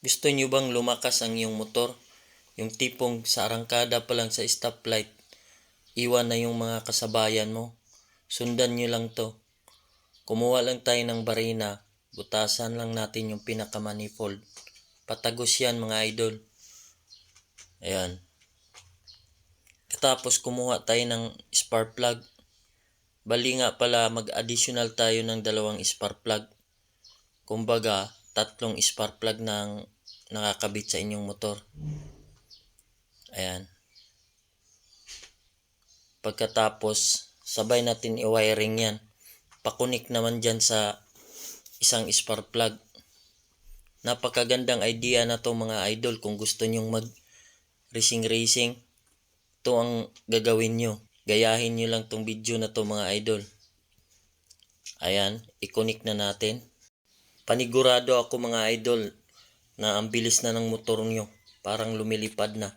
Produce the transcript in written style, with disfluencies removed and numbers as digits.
Gusto nyo bang lumakas ang iyong motor? Yung tipong sa arangkada pa lang sa stoplight, iwan na yung mga kasabayan mo. Sundan nyo lang to. Kumuha lang tayo ng barina, butasan lang natin yung pinakamanifold. Patagos yan mga idol. Ayan. Tapos kumuha tayo ng spark plug. Bali nga pala mag-additional tayo ng 2 spark plug. Kumbaga, 3 spark plug nang nakakabit sa inyong motor. Ayan. Pagkatapos, sabay natin i-wiring yan. Pakunik naman dyan sa isang spark plug. Napakagandang idea na to mga idol kung gusto nyong mag racing. Ito ang gagawin nyo. Gayahin nyo lang tong video na to mga idol. Ayan, i-connect na natin. Panigurado ako mga idol na ang bilis na ng motor nyo. Parang lumilipad na.